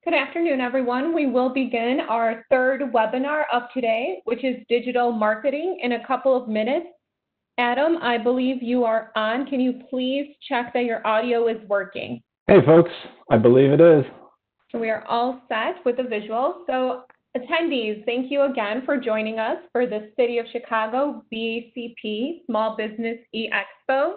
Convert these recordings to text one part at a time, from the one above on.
Good afternoon, everyone. We will begin our third webinar of today, which is digital marketing, in a couple of minutes. Adam, I believe you are on. Can you please check that your audio is working? Hey, folks. I believe it is. So we are all set with the visual. So attendees, thank you again for joining us for the City of Chicago BACP Small Business E-Expo.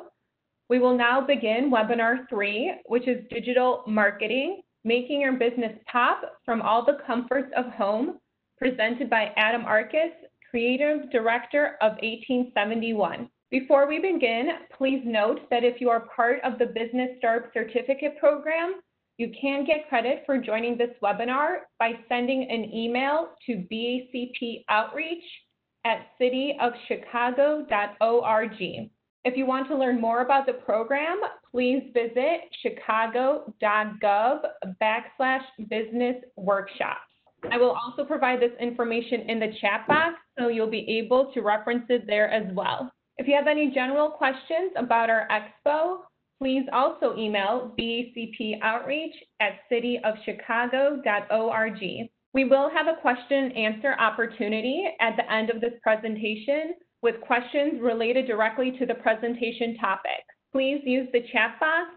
We will now begin webinar 3, which is digital marketing, making your business pop from all the comforts of home, presented by Adam Arcus, Creative Director of 1871. Before we begin, please note that if you are part of the Business Start Certificate Program, you can get credit for joining this webinar by sending an email to bacpoutreach@cityofchicago.org. If you want to learn more about the program, please visit chicago.gov/business-workshops. I will also provide this information in the chat box, so you'll be able to reference it there as well. If you have any general questions about our expo, please also email bacpoutreach@cityofchicago.org. We will have a question and answer opportunity at the end of this presentation, with questions related directly to the presentation topic. Please use the chat box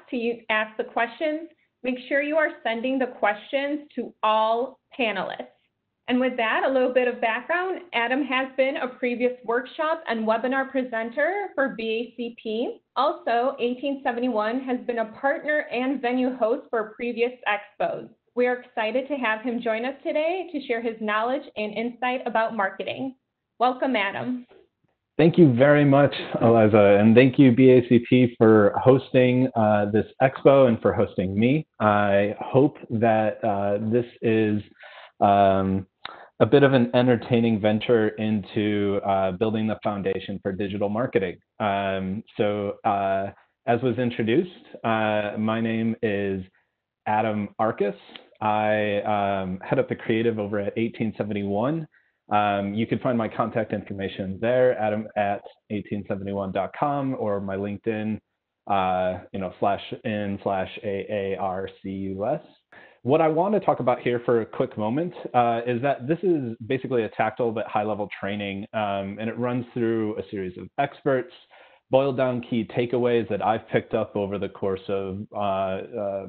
to ask the questions. Make sure you are sending the questions to all panelists. And with that, a little bit of background. Adam has been a previous workshop and webinar presenter for BACP. Also, 1871 has been a partner and venue host for previous expos. We are excited to have him join us today to share his knowledge and insight about marketing. Welcome, Adam. Thank you very much, Eliza, and thank you, BACP, for hosting this expo and for hosting me. I hope that this is a bit of an entertaining venture into building the foundation for digital marketing. As was introduced, my name is Adam Arcus. I head up the creative over at 1871. You can find my contact information there, adam@1871.com, or my LinkedIn, /in/AARCUS. What I want to talk about here for a quick moment is that this is basically a tactile but high-level training, and it runs through a series of experts, boiled down key takeaways that I've picked up over the course of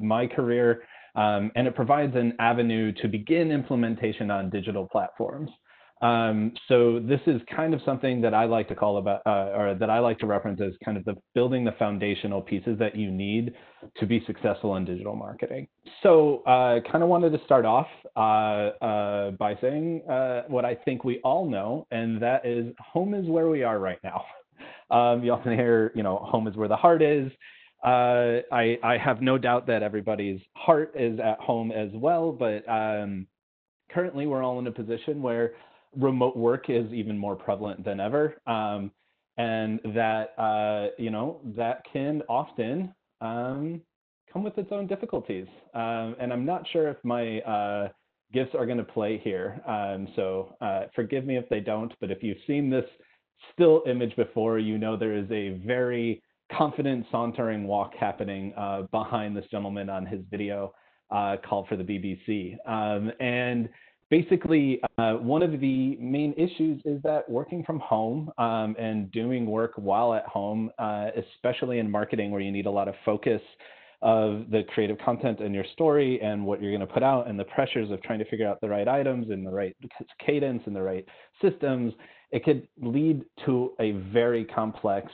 my career, and it provides an avenue to begin implementation on digital platforms. So this is kind of something that I like to call about, or that I like to reference as kind of building the foundational pieces that you need to be successful in digital marketing. So I kind of wanted to start off by saying what I think we all know, and that is home is where we are right now. You often hear, home is where the heart is. I have no doubt that everybody's heart is at home as well, but currently we're all in a position where remote work is even more prevalent than ever, and that that can often come with its own difficulties. And I'm not sure if my gifts are going to play here, so forgive me if they don't. But if you've seen this still image before, there is a very confident sauntering walk happening behind this gentleman on his video call for the BBC, and basically, one of the main issues is that working from home and doing work while at home, especially in marketing where you need a lot of focus of the creative content in your story and what you're going to put out, and the pressures of trying to figure out the right items and the right cadence and the right systems, it could lead to a very complex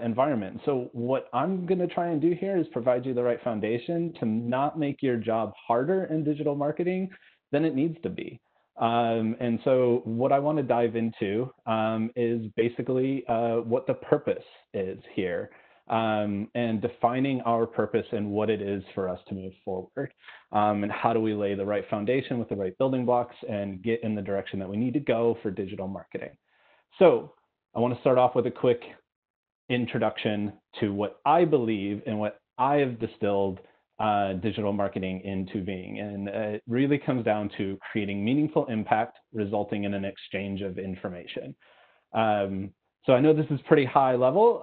environment. So what I'm going to try and do here is provide you the right foundation to not make your job harder in digital marketing than it needs to be. And so what I want to dive into is basically what the purpose is here, and defining our purpose and what it is for us to move forward, and how do we lay the right foundation with the right building blocks and get in the direction that we need to go for digital marketing. So I want to start off with a quick introduction to what I believe and what I have distilled digital marketing into being. And it really comes down to creating meaningful impact resulting in an exchange of information. So I know this is pretty high level,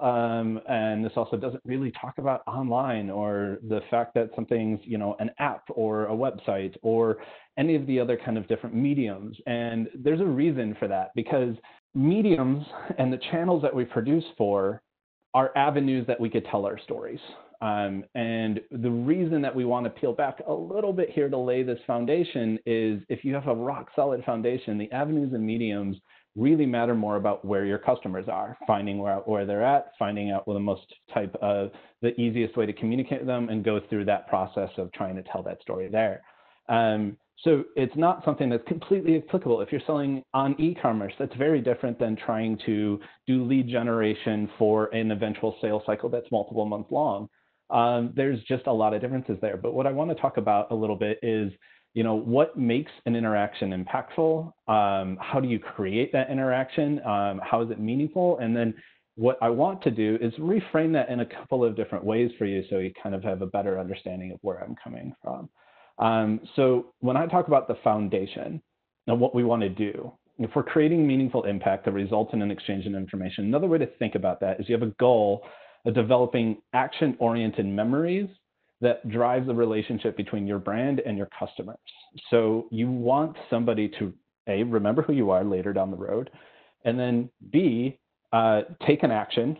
and this also doesn't really talk about online or the fact that something's, an app or a website or any of the other kind of different mediums. And there's a reason for that, because mediums and the channels that we produce for are avenues that we could tell our stories. And the reason that we want to peel back a little bit here to lay this foundation is if you have a rock solid foundation, the avenues and mediums really matter more about where your customers are, finding where they're at, finding out the easiest way to communicate with them and go through that process of trying to tell that story there. So it's not something that's completely applicable. If you're selling on e-commerce, that's very different than trying to do lead generation for an eventual sales cycle that's multiple months long. There's just a lot of differences there. But what I want to talk about a little bit is what makes an interaction impactful? How do you create that interaction? How is it meaningful? And then what I want to do is reframe that in a couple of different ways for you so you kind of have a better understanding of where I'm coming from. So when I talk about the foundation and what we want to do, if we're creating meaningful impact that results in an exchange of information, another way to think about that is you have a goal of developing action-oriented memories that drives the relationship between your brand and your customers. So you want somebody to, A, remember who you are later down the road, and then B, take an action,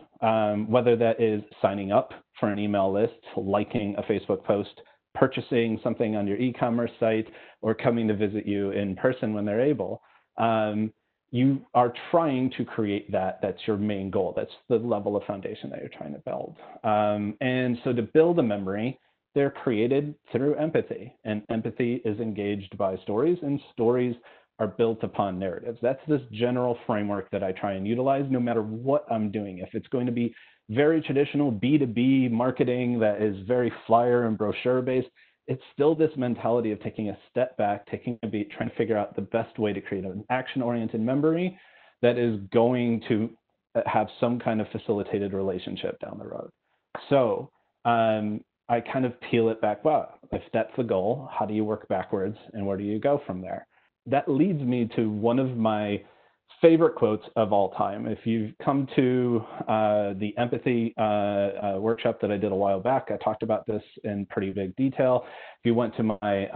whether that is signing up for an email list, liking a Facebook post, purchasing something on your e-commerce site, or coming to visit you in person when they're able. You are trying to create that. That's your main goal. That's the level of foundation that you're trying to build. And so to build a memory, they're created through empathy, and empathy is engaged by stories, and stories are built upon narratives. That's this general framework that I try and utilize no matter what I'm doing. If it's going to be very traditional B2B marketing that is very flyer and brochure based, it's still this mentality of taking a step back, taking a beat, trying to figure out the best way to create an action-oriented memory that is going to have some kind of facilitated relationship down the road. So I kind of peel it back. Well, if that's the goal, how do you work backwards and where do you go from there? That leads me to one of my favorite quotes of all time. If you've come to the empathy workshop that I did a while back, I talked about this in pretty big detail. If you went to my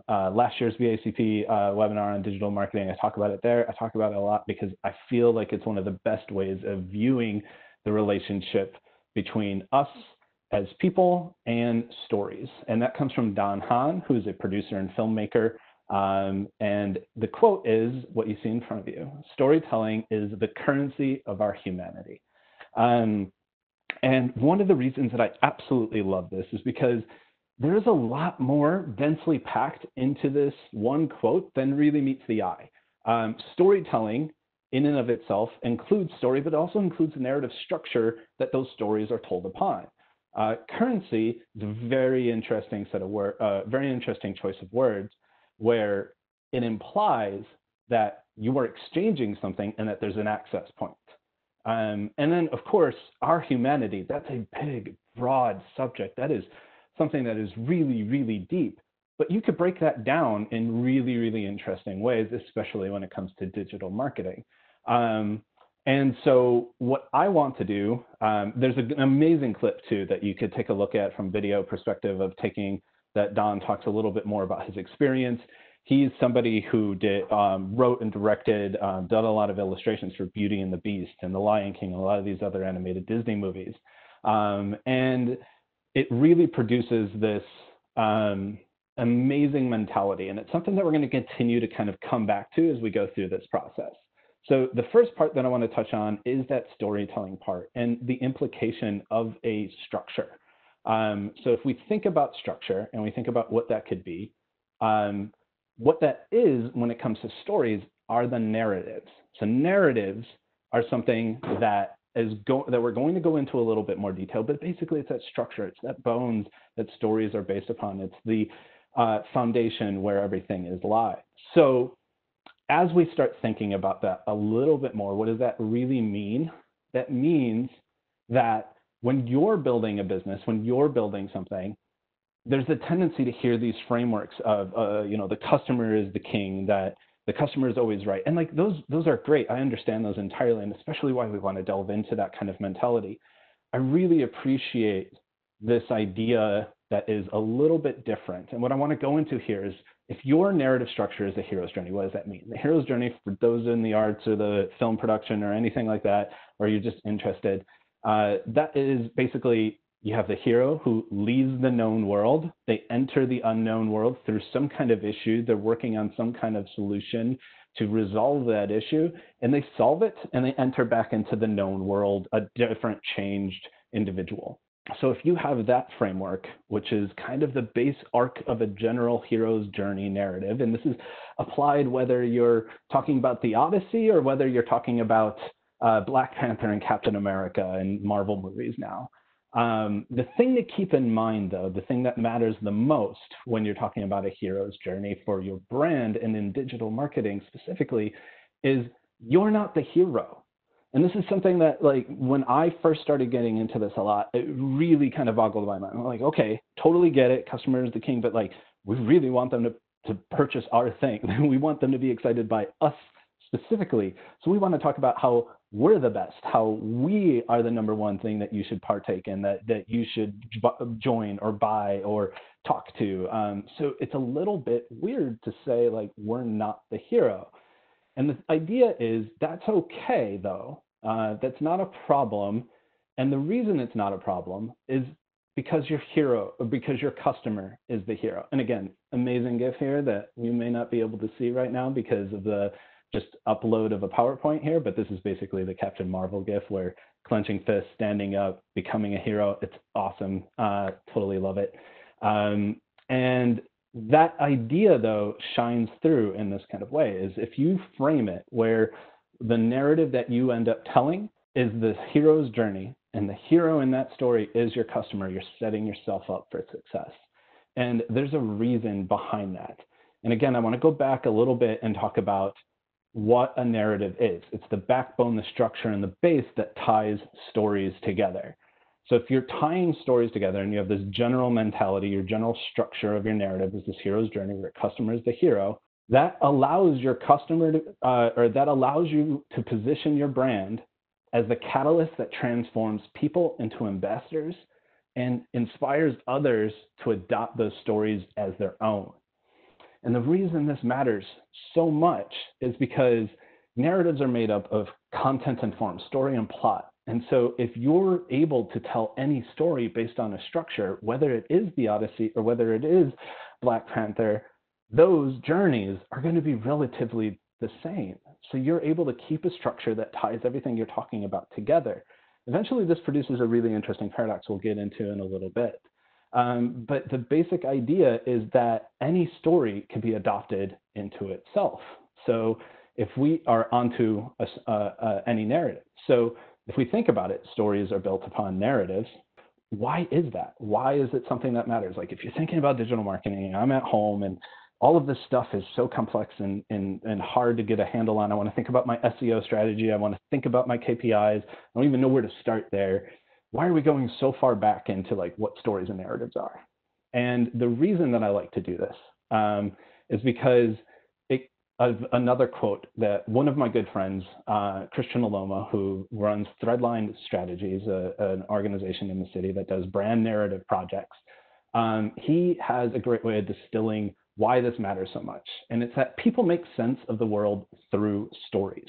last year's BACP webinar on digital marketing, I talk about it there. I talk about it a lot because I feel like it's one of the best ways of viewing the relationship between us as people and stories. And that comes from Hahn, who's a producer and filmmaker. And the quote is what you see in front of you. Storytelling is the currency of our humanity. And one of the reasons that I absolutely love this is because there's a lot more densely packed into this one quote than really meets the eye. Storytelling in and of itself includes story, but also includes the narrative structure that those stories are told upon. Currency is a very interesting very interesting choice of words, where it implies that you are exchanging something and that there's an access point. And then, of course, our humanity, that's a big, broad subject. That is something that is really, really deep. But you could break that down in really, really interesting ways, especially when it comes to digital marketing. And so what I want to do, there's an amazing clip, too, that you could take a look at from video perspective of taking that Don talks a little bit more about his experience. He's somebody who wrote and directed, done a lot of illustrations for Beauty and the Beast and The Lion King, and a lot of these other animated Disney movies. And it really produces this amazing mentality. And it's something that we're going to continue to kind of come back to as we go through this process. So the first part that I want to touch on is that storytelling part and the implication of a structure. So if we think about structure and we think about what that could be, what that is when it comes to stories are the narratives. So narratives are something that that we're going to go into a little bit more detail, but basically it's that structure, it's that bones that stories are based upon. It's the foundation where everything is live. So as we start thinking about that a little bit more, what does that really mean? That means that when you're building a business, when you're building something, there's a tendency to hear these frameworks of, the customer is the king, that the customer is always right. And like those are great. I understand those entirely, and especially why we want to delve into that kind of mentality. I really appreciate this idea that is a little bit different. And what I want to go into here is, if your narrative structure is the hero's journey, what does that mean? The hero's journey, for those in the arts or the film production or anything like that, or you're just interested, that is basically, you have the hero who leaves the known world. They enter the unknown world through some kind of issue. They're working on some kind of solution to resolve that issue, and they solve it, and they enter back into the known world, a different, changed individual. So if you have that framework, which is kind of the base arc of a general hero's journey narrative, and this is applied whether you're talking about the Odyssey or whether you're talking about Black Panther and Captain America and Marvel movies now. The thing to keep in mind, though, the thing that matters the most when you're talking about a hero's journey for your brand and in digital marketing specifically, is you're not the hero. And this is something that, like, when I first started getting into this a lot, it really kind of boggled my mind. I'm like, okay, totally get it. Customer is the king, but like, we really want them to purchase our thing. We want them to be excited by us specifically. So we want to talk about how we're the best, how we are the number one thing that you should partake in, that you should join or buy or talk to. So it's a little bit weird to say, like, we're not the hero. And the idea is that's okay, though. That's not a problem. And the reason it's not a problem is because your hero, or because your customer is the hero. And again, amazing GIF here that you may not be able to see right now because of the just upload of a PowerPoint here, but this is basically the Captain Marvel GIF where clenching fists, standing up, becoming a hero. It's awesome. Totally love it. And that idea, though, shines through in this kind of way, is if you frame it where the narrative that you end up telling is the hero's journey, and the hero in that story is your customer, you're setting yourself up for success. And there's a reason behind that. And again, I want to go back a little bit and talk about what a narrative is. It's the backbone, the structure, and the base that ties stories together. So if you're tying stories together and you have this general mentality, your general structure of your narrative is this hero's journey where customer is the hero, that allows your customer to, or that allows you to position your brand as the catalyst that transforms people into ambassadors and inspires others to adopt those stories as their own. And the reason this matters so much is because narratives are made up of content and form, story and plot. And so if you're able to tell any story based on a structure, whether it is the Odyssey or whether it is Black Panther, those journeys are going to be relatively the same. So you're able to keep a structure that ties everything you're talking about together. Eventually, this produces a really interesting paradox we'll get into in a little bit. But the basic idea is that any story can be adopted into itself. So if we are onto any narrative, so if we think about it, stories are built upon narratives. Why is that? Why is it something that matters? Like if you're thinking about digital marketing, I'm at home and all of this stuff is so complex and hard to get a handle on. I want to think about my SEO strategy. I want to think about my KPIs. I don't even know where to start there. Why are we going so far back into like what stories and narratives are? And the reason that I like to do this is because another quote that one of my good friends, Kristian Aloma, who runs Threadline Strategies, an organization in the city that does brand narrative projects, he has a great way of distilling why this matters so much. And it's that people make sense of the world through stories.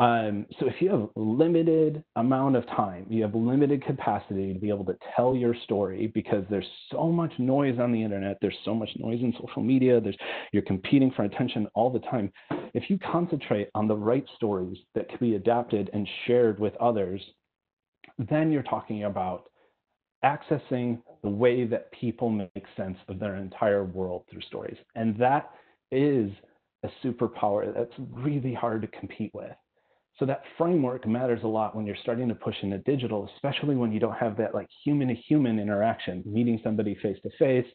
So if you have limited amount of time, you have limited capacity to be able to tell your story because there's so much noise on the internet, there's so much noise in social media, you're competing for attention all the time. If you concentrate on the right stories that can be adapted and shared with others, then you're talking about accessing the way that people make sense of their entire world through stories. And that is a superpower that's really hard to compete with. So that framework matters a lot when you're starting to push into digital, especially when you don't have that like human-to-human interaction, meeting somebody face-to-face,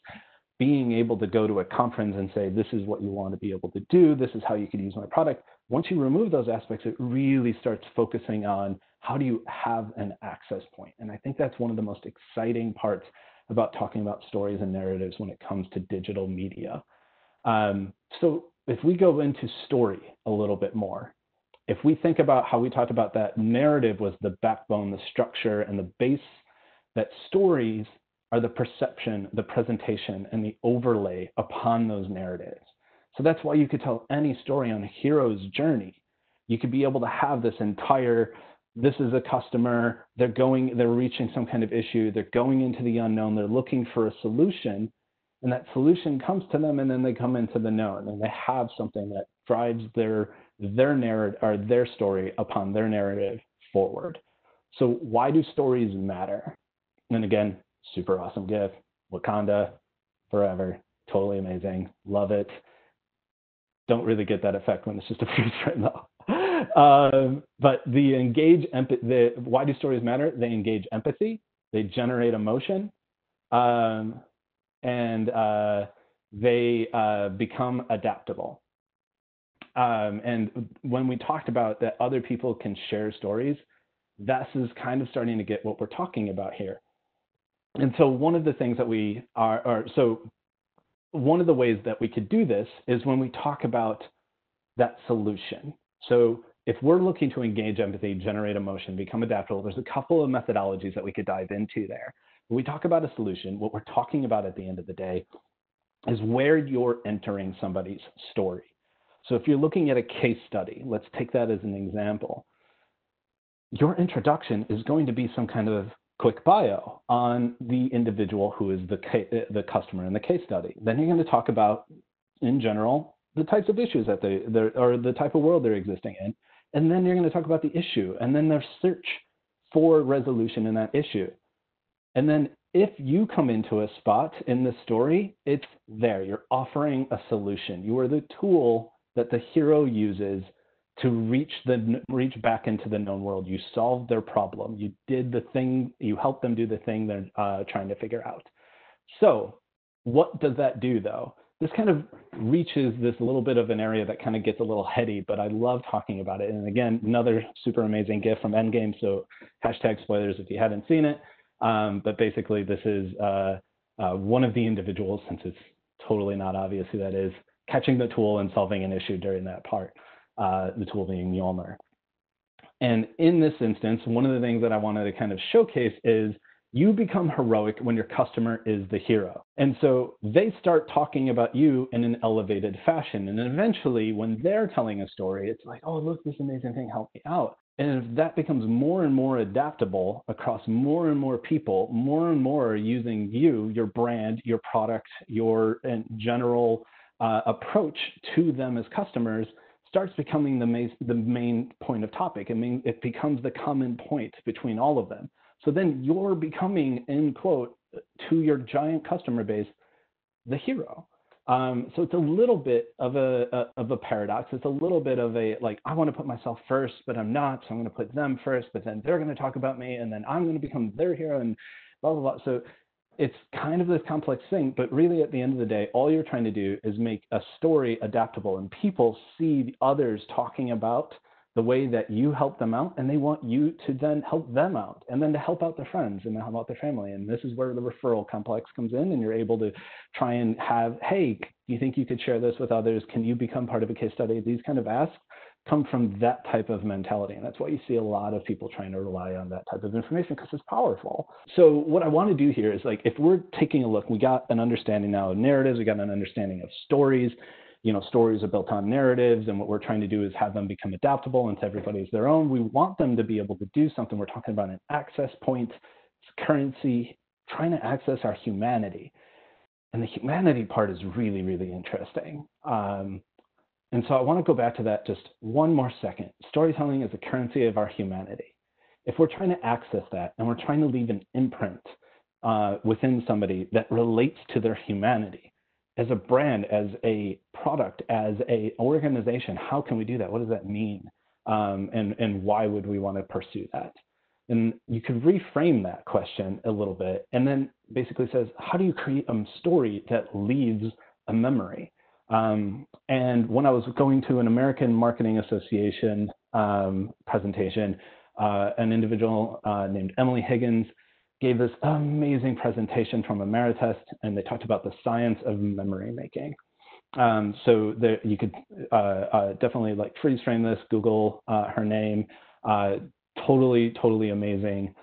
being able to go to a conference and say, this is what you want to be able to do, this is how you could use my product. Once you remove those aspects, it really starts focusing on how do you have an access point. And I think that's one of the most exciting parts about talking about stories and narratives when it comes to digital media. So if we go into story a little bit more, if we think about how we talked about that narrative was the backbone, the structure, and the base, that stories are the perception, the presentation, and the overlay upon those narratives. So that's why you could tell any story on a hero's journey. You could be able to have this entire, this is a customer, they're reaching some kind of issue, they're going into the unknown, they're looking for a solution, and that solution comes to them, and then they come into the known, and they have something that drives their narrative or their story upon their narrative forward. So why do stories matter? And again, super awesome GIF, Wakanda, forever, totally amazing, love it. Don't really get that effect when it's just a freeze frame though. But why do stories matter? They engage empathy, they generate emotion, and they become adaptable. And when we talked about that other people can share stories, this is kind of starting to get what we're talking about here. And so one of the things that one of the ways that we could do this is when we talk about that solution. So if we're looking to engage empathy, generate emotion, become adaptable, there's a couple of methodologies that we could dive into there. When we talk about a solution, what we're talking about at the end of the day is where you're entering somebody's story. So if you're looking at a case study, let's take that as an example. Your introduction is going to be some kind of quick bio on the individual who is the customer in the case study. Then you're going to talk about, in general, the types of issues that or the type of world they're existing in. And then you're going to talk about the issue and then their search for resolution in that issue. And then if you come into a spot in the story, it's there. You're offering a solution. You are the tool that the hero uses to reach back into the known world. You solved their problem. You did the thing, you helped them do the thing they're trying to figure out. So what does that do though? This kind of reaches this little bit of an area that kind of gets a little heady, but I love talking about it. And again, another super amazing GIF from Endgame. So hashtag spoilers if you haven't seen it. But basically this is one of the individuals, since it's totally not obvious who that is, catching the tool and solving an issue during that part. The tool being Mjolnir. And in this instance, one of the things that I wanted to kind of showcase is you become heroic when your customer is the hero. And so they start talking about you in an elevated fashion. And eventually when they're telling a story, it's like, oh, look, this amazing thing helped me out. And if that becomes more and more adaptable across more and more people, more and more are using you, your brand, your product, your general approach to them as customers, starts becoming the main point of topic. I mean, it becomes the common point between all of them. So then you're becoming, in quote, to your giant customer base, the hero. So it's a little bit of a paradox. It's a little bit of a, like, I want to put myself first, but I'm not. So I'm going to put them first, but then they're going to talk about me, and then I'm going to become their hero, and blah, blah, blah. So it's kind of this complex thing, but really at the end of the day, all you're trying to do is make a story adaptable, and people see the others talking about the way that you help them out, and they want you to then help them out, and then to help out their friends and to help out their family. And this is where the referral complex comes in, and you're able to try and have, hey, do you think you could share this with others? Can you become part of a case study? These kind of asks come from that type of mentality. And that's why you see a lot of people trying to rely on that type of information, because it's powerful. So what I want to do here is, like, if we're taking a look, we got an understanding now of narratives, we got an understanding of stories. You know, stories are built on narratives, and what we're trying to do is have them become adaptable into everybody's their own. We want them to be able to do something. We're talking about an access point, currency, trying to access our humanity. And the humanity part is really, really interesting. And so I want to go back to that just one more second. Storytelling is a currency of our humanity. If we're trying to access that, and we're trying to leave an imprint within somebody that relates to their humanity, as a brand, as a product, as an organization, how can we do that? What does that mean? And why would we want to pursue that? And you could reframe that question a little bit, and then basically says, how do you create a story that leaves a memory? And when I was going to an American Marketing Association presentation, an individual named Emily Higgins gave this amazing presentation from Ameritest, and they talked about the science of memory making. So there, you could definitely like freeze frame this, Google her name, totally amazing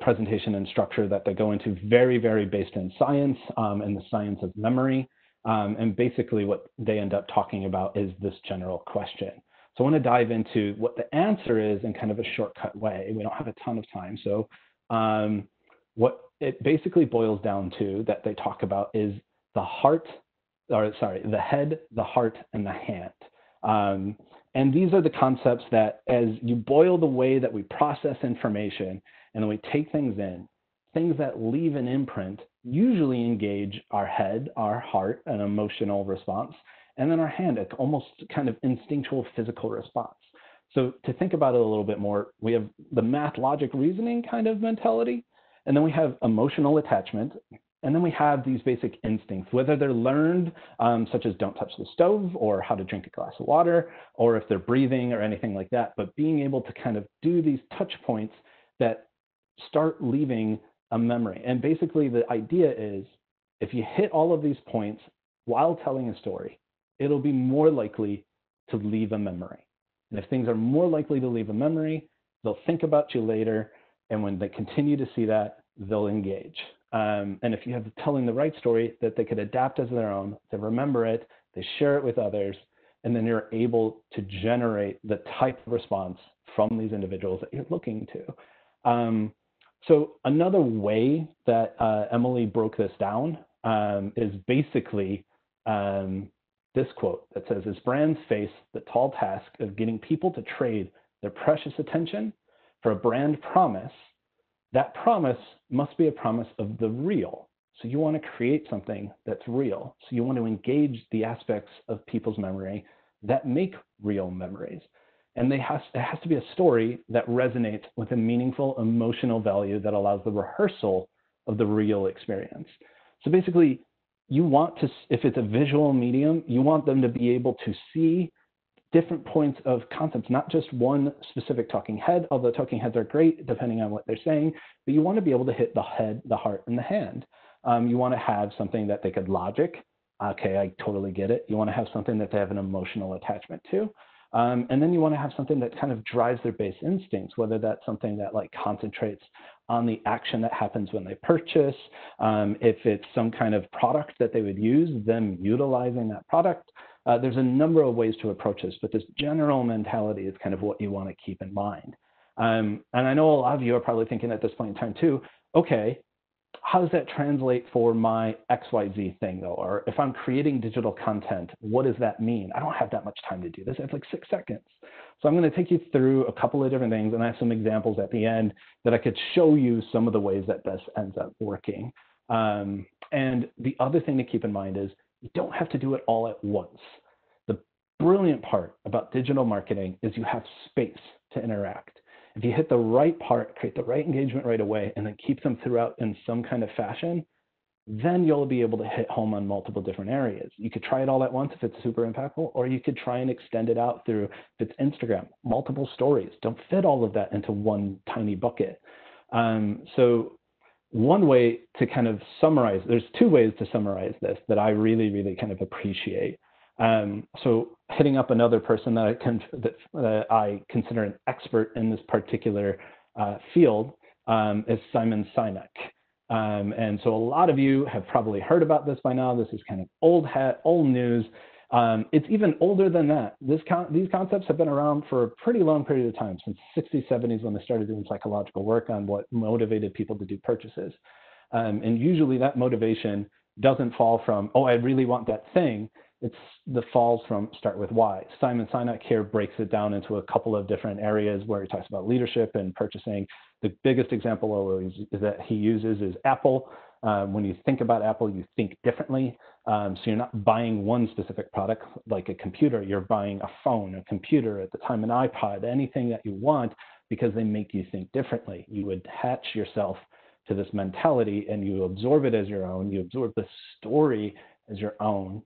presentation and structure that they go into, very based in science and the science of memory. And basically what they end up talking about is this general question. So I want to dive into what the answer is in kind of a shortcut way. We don't have a ton of time. So what it basically boils down to that they talk about is the head, the heart, and the hand. And these are the concepts that as you boil the way that we process information and then we take things in, things that leave an imprint usually engage our head, our heart, an emotional response, and then our hand, an almost kind of instinctual physical response. So to think about it a little bit more, we have the math, logic, reasoning kind of mentality, and then we have emotional attachment, and then we have these basic instincts, whether they're learned, such as don't touch the stove or how to drink a glass of water, or if they're breathing or anything like that, but being able to kind of do these touch points that start leaving a memory. And basically the idea is if you hit all of these points while telling a story, it'll be more likely to leave a memory. And if things are more likely to leave a memory, they'll think about you later. And when they continue to see that, they'll engage. And if you have telling the right story that they could adapt as their own, they remember it, they share it with others, and then you're able to generate the type of response from these individuals that you're looking to. So another way that Emily broke this down is basically this quote that says, as brands face the tall task of getting people to trade their precious attention for a brand promise, that promise must be a promise of the real. So you want to create something that's real. So you want to engage the aspects of people's memory that make real memories. And it has to be a story that resonates with a meaningful emotional value that allows the rehearsal of the real experience. So basically, you want to, if it's a visual medium, you want them to be able to see different points of concepts, not just one specific talking head, although talking heads are great depending on what they're saying, but you want to be able to hit the head, the heart, and the hand. You want to have something that they could logic. Okay, I totally get it. You want to have something that they have an emotional attachment to. And then you want to have something that kind of drives their base instincts, whether that's something that like concentrates on the action that happens when they purchase, if it's some kind of product that they would use, them utilizing that product. There's a number of ways to approach this, but this general mentality is kind of what you want to keep in mind. And I know a lot of you are probably thinking at this point in time too, okay, how does that translate for my XYZ thing though? Or if I'm creating digital content, what does that mean? I don't have that much time to do this. I have like 6 seconds. So I'm going to take you through a couple of different things, and I have some examples at the end that I could show you some of the ways that this ends up working. And the other thing to keep in mind is you don't have to do it all at once. The brilliant part about digital marketing is you have space to interact. If you hit the right part, create the right engagement right away, and then keep them throughout in some kind of fashion, then you'll be able to hit home on multiple different areas. You could try it all at once if it's super impactful, or you could try and extend it out through, if it's Instagram, multiple stories. Don't fit all of that into one tiny bucket. So one way to kind of summarize, there's 2 ways to summarize this that I really kind of appreciate. So hitting up another person that I consider an expert in this particular field is Simon Sinek. And so a lot of you have probably heard about this by now. This is kind of old news. It's even older than that. These concepts have been around for a pretty long period of time, since the 60s, 70s, when they started doing psychological work on what motivated people to do purchases. And usually that motivation doesn't fall from, oh, I really want that thing. It's the falls from start with why. Simon Sinek here breaks it down into a couple of different areas where he talks about leadership and purchasing. The biggest example that he uses is Apple. When you think about Apple, you think differently. So you're not buying one specific product like a computer. You're buying a phone, a computer, at the time an iPod, anything that you want, because they make you think differently. You attach yourself to this mentality and you absorb it as your own. You absorb the story as your own.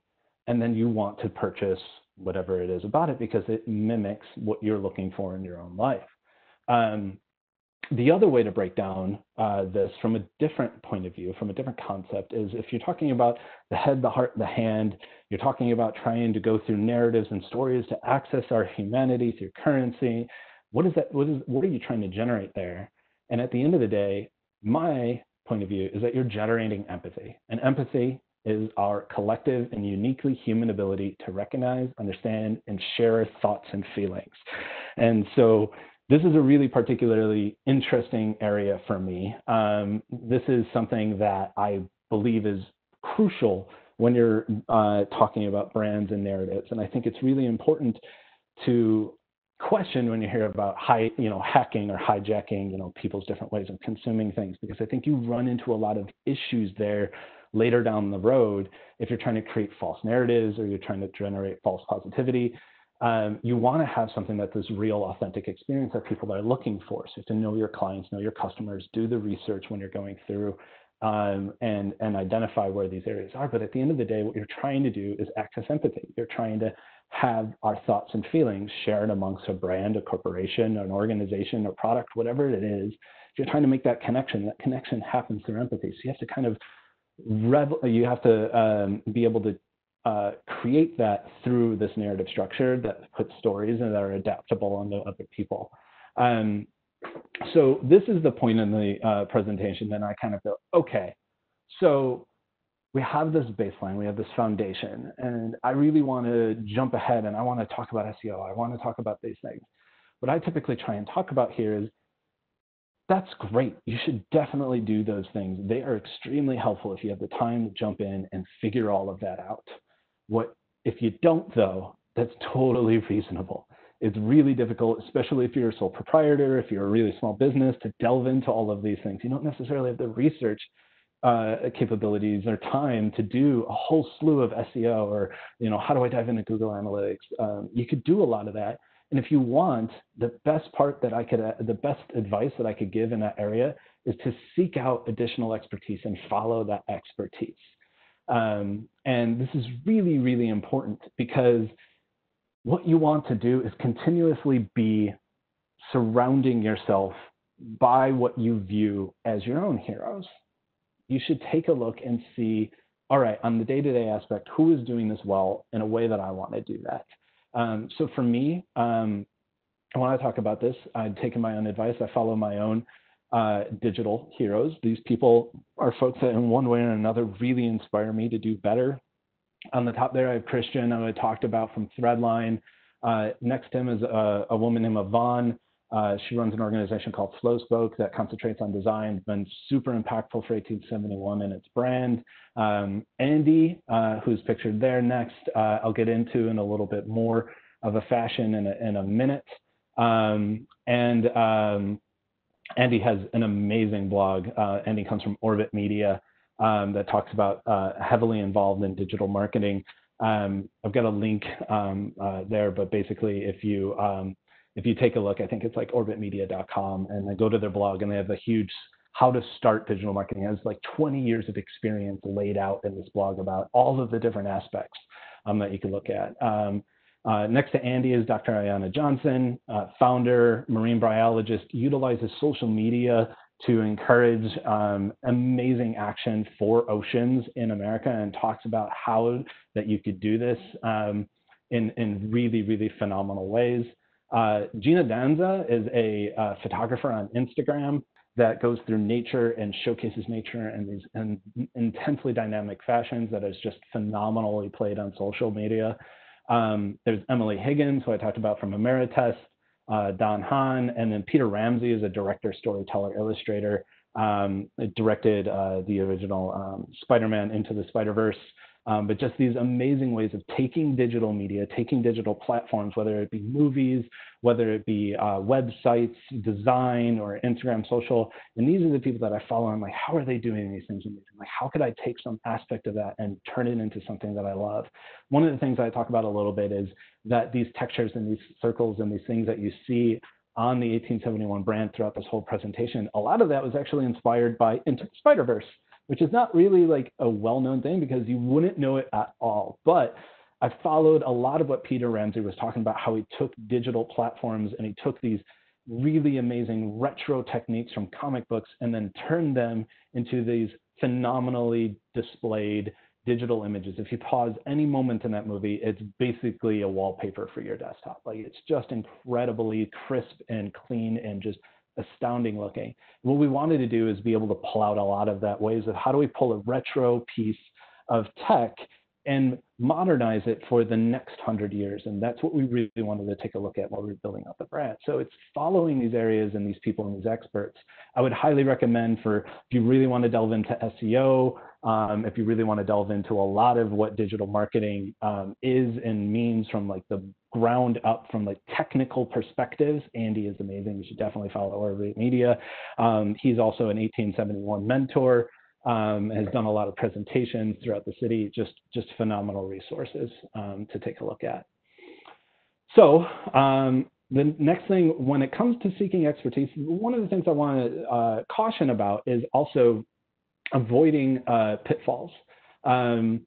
And then you want to purchase whatever it is about it because it mimics what you're looking for in your own life. The other way to break down this from a different point of view, from a different concept, is if you're talking about the head, the heart, the hand, you're talking about trying to go through narratives and stories to access our humanity through currency. What are you trying to generate there? And at the end of the day, my point of view is that you're generating empathy. And empathy is our collective and uniquely human ability to recognize, understand, and share thoughts and feelings. And so this is a really particularly interesting area for me. This is something that I believe is crucial when you're talking about brands and narratives. And I think it's really important to question when you hear about hacking or hijacking, people's different ways of consuming things, because I think you run into a lot of issues there later down the road if you're trying to create false narratives or you're trying to generate false positivity. You want to have something that's this real, authentic experience that people are looking for. So you have to know your clients, know your customers, do the research when you're going through, and identify where these areas are. But at the end of the day, what you're trying to do is access empathy. You're trying to have our thoughts and feelings shared amongst a brand, a corporation, an organization, a product, whatever it is. If you're trying to make that connection happens through empathy. So you have to kind of be able to create that through this narrative structure that puts stories and that are adaptable onto other people. So this is the point in the presentation that I kind of go, okay, so we have this baseline, we have this foundation, and I really want to jump ahead and I want to talk about SEO. I want to talk about these things. What I typically try and talk about here is, that's great. You should definitely do those things. They are extremely helpful if you have the time to jump in and figure all of that out. If you don't, though, that's totally reasonable. It's really difficult, especially if you're a sole proprietor, if you're a really small business, to delve into all of these things. You don't necessarily have the research capabilities or time to do a whole slew of SEO or, how do I dive into Google Analytics? You could do a lot of that. And if you want, the best advice that I could give in that area is to seek out additional expertise and follow that expertise. And this is really, really important, because what you want to do is continuously be surrounding yourself by what you view as your own heroes. You should take a look and see, all right, on the day-to-day aspect, who is doing this well in a way that I want to do that? So for me, when I talk about this, I've taken my own advice. I follow my own digital heroes. These people are folks that in one way or another really inspire me to do better. On the top there, I have Kristian, who I talked about from Threadline. Next to him is a woman named Hahn. She runs an organization called Flowspoke that concentrates on design, been super impactful for 1871 and its brand. Andy, who's pictured there next, I'll get into in a little bit more of a fashion in a minute. Andy has an amazing blog. Andy comes from Orbit Media that talks about heavily involved in digital marketing. I've got a link there, but basically if you take a look, I think it's like orbitmedia.com, and then go to their blog, and they have a huge how to start digital marketing. It has like 20 years of experience laid out in this blog about all of the different aspects that you can look at. Next to Andy is Dr. Ayana Johnson, founder, marine biologist, utilizes social media to encourage amazing action for oceans in America, and talks about how that you could do this in really, really phenomenal ways. Gina Danza is a photographer on Instagram that goes through nature and showcases nature in these intensely dynamic fashions that is just phenomenally played on social media. There's Emily Higgins, who I talked about from Ameritest, Don Hahn, and then Peter Ramsey is a director, storyteller, illustrator, directed the original Spider-Man Into the Spider-Verse. But just these amazing ways of taking digital media, taking digital platforms, whether it be movies, whether it be websites, design, or Instagram, social. And these are the people that I follow. I'm like, how are they doing these things? Like, how could I take some aspect of that and turn it into something that I love? One of the things I talk about a little bit is that these textures and these circles and these things that you see on the 1871 brand throughout this whole presentation, a lot of that was actually inspired by Into the Spider-Verse, which is not really like a well-known thing because you wouldn't know it at all. But I followed a lot of what Peter Ramsey was talking about, how he took digital platforms and he took these really amazing retro techniques from comic books and then turn them into these phenomenally displayed digital images. If you pause any moment in that movie, it's basically a wallpaper for your desktop. Like, it's just incredibly crisp and clean and just astounding looking. What we wanted to do is be able to pull out a lot of that ways of how do we pull a retro piece of tech and modernize it for the next 100 years. And that's what we really wanted to take a look at while we were building out the brand. So it's following these areas and these people and these experts. I would highly recommend if you really want to delve into SEO, if you really want to delve into a lot of what digital marketing is and means from like the ground up, from like technical perspectives. Andy is amazing. You should definitely follow Orbit Media. He's also an 1871 mentor. Has done a lot of presentations throughout the city, just phenomenal resources to take a look at. So the next thing, when it comes to seeking expertise, one of the things I want to caution about is also avoiding pitfalls. And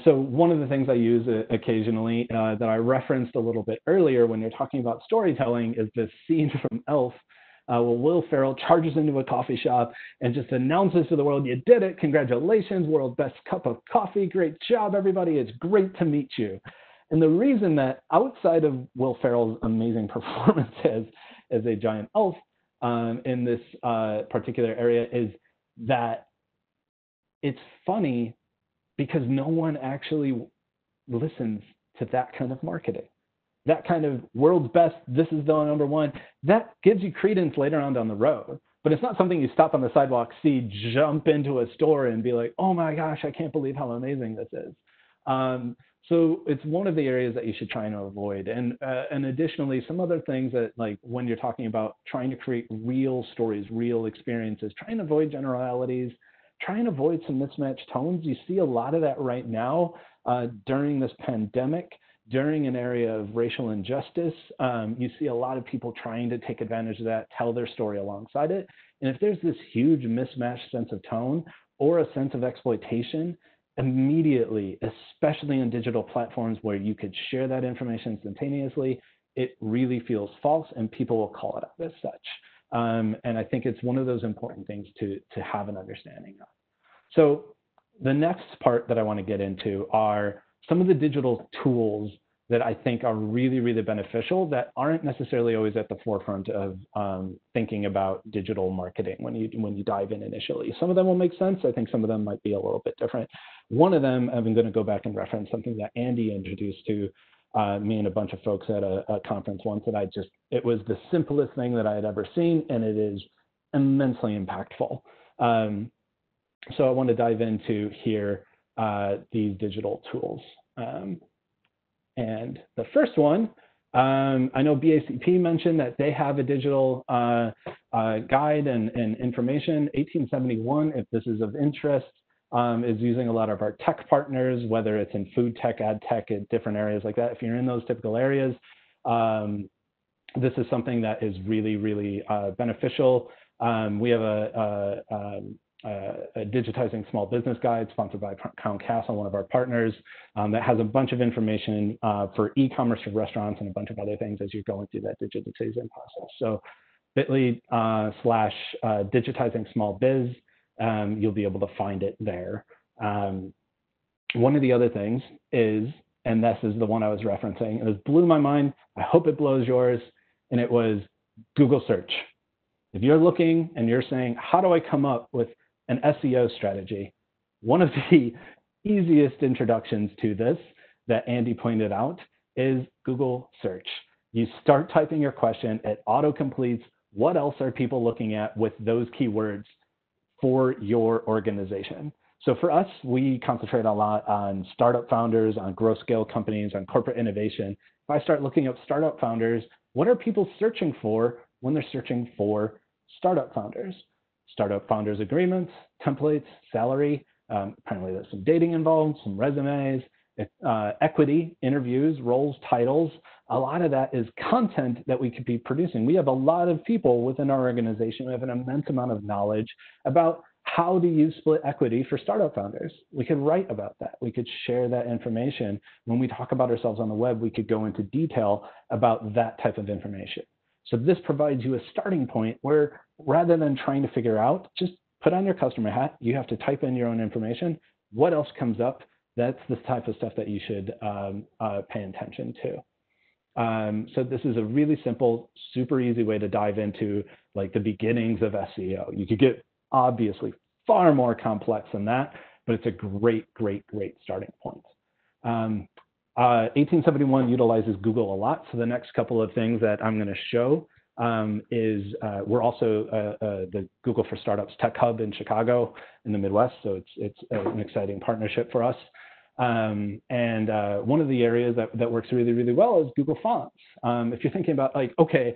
so one of the things I use occasionally that I referenced a little bit earlier when you're talking about storytelling is this scene from Elf. Will Ferrell charges into a coffee shop and just announces to the world, "You did it, congratulations, world's best cup of coffee, great job, everybody, it's great to meet you." And the reason that outside of Will Ferrell's amazing performance as a giant elf in this particular area is that it's funny because no one actually listens to that kind of marketing. That kind of world's best, this is the number one, that gives you credence later on down the road. But it's not something you stop on the sidewalk, see, jump into a store and be like, oh my gosh, I can't believe how amazing this is. So it's one of the areas that you should try and avoid. And additionally, some other things that, like when you're talking about trying to create real stories, real experiences, try and avoid generalities, try and avoid some mismatched tones. You see a lot of that right now during this pandemic. During an area of racial injustice, you see a lot of people trying to take advantage of that, tell their story alongside it. And if there's this huge mismatched sense of tone or a sense of exploitation, immediately, especially in digital platforms where you could share that information instantaneously, it really feels false and people will call it out as such. And I think it's one of those important things to have an understanding of. So the next part that I want to get into are some of the digital tools that I think are really, really beneficial that aren't necessarily always at the forefront of thinking about digital marketing when you dive in initially. Some of them will make sense. I think some of them might be a little bit different. One of them, I'm going to go back and reference something that Andy introduced to me and a bunch of folks at a conference once that it was the simplest thing that I had ever seen, and it is immensely impactful. So I want to dive into here these digital tools. And the first one, I know BACP mentioned that they have a digital guide and information. 1871, if this is of interest, is using a lot of our tech partners, whether it's in food tech, ad tech, in different areas like that. If you're in those typical areas, this is something that is really, really beneficial. We have a digitizing small business guide sponsored by Crown Castle, one of our partners, that has a bunch of information for e-commerce for restaurants and a bunch of other things as you're going through that digitization process. So bit.ly/digitizing small biz, you'll be able to find it there. One of the other things is, and this is the one I was referencing, and it blew my mind, I hope it blows yours, and it was Google search. If you're looking and you're saying, how do I come up with an SEO strategy? One of the easiest introductions to this that Andy pointed out is Google search. You start typing your question, it auto-completes what else are people looking at with those keywords for your organization. So for us, we concentrate a lot on startup founders, on growth scale companies, on corporate innovation. If I start looking up startup founders, what are people searching for when they're searching for startup founders? Startup founders agreements, templates, salary. Apparently there's some dating involved, some resumes, equity, interviews, roles, titles. A lot of that is content that we could be producing. We have a lot of people within our organization who have an immense amount of knowledge about how do you split equity for startup founders. We could write about that. We could share that information. When we talk about ourselves on the web, we could go into detail about that type of information. So this provides you a starting point where rather than trying to figure out, just put on your customer hat. You have to type in your own information. What else comes up? That's the type of stuff that you should pay attention to. So this is a really simple, super easy way to dive into like the beginnings of SEO. You could get obviously far more complex than that, but it's a great, great, great starting point. 1871 utilizes Google a lot. So the next couple of things that I'm going to show is we're also the Google for Startups Tech Hub in Chicago in the Midwest. So it's an exciting partnership for us. And one of the areas that works really, really well is Google Fonts. If you're thinking about like, okay,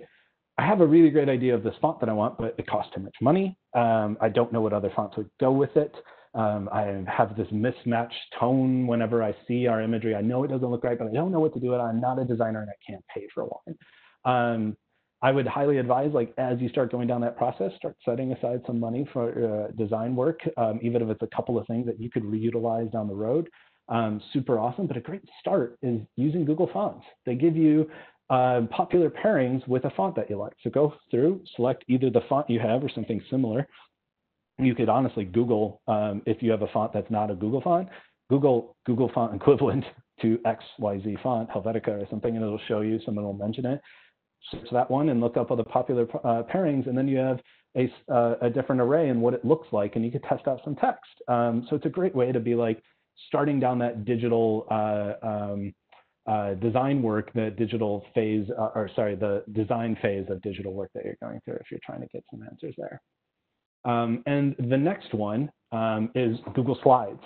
I have a really great idea of this font that I want, but it costs too much money. I don't know what other fonts would go with it. I have this mismatched tone whenever I see our imagery. I know it doesn't look right, but I don't know what to do with it. I'm not a designer and I can't pay for one. I would highly advise, like, as you start going down that process, start setting aside some money for design work, even if it's a couple of things that you could reutilize down the road. Super awesome, but a great start is using Google Fonts. They give you popular pairings with a font that you like. So go through, select either the font you have or something similar. You could honestly Google, if you have a font that's not a Google font, Google font equivalent to XYZ font, Helvetica or something, and it'll show you, someone will mention it. Search that one and look up all the popular pairings, and then you have a different array and what it looks like, and you could test out some text. So it's a great way to be like starting down that digital design work, the digital phase, the design phase of digital work that you're going through if you're trying to get some answers there. And the next one is Google Slides.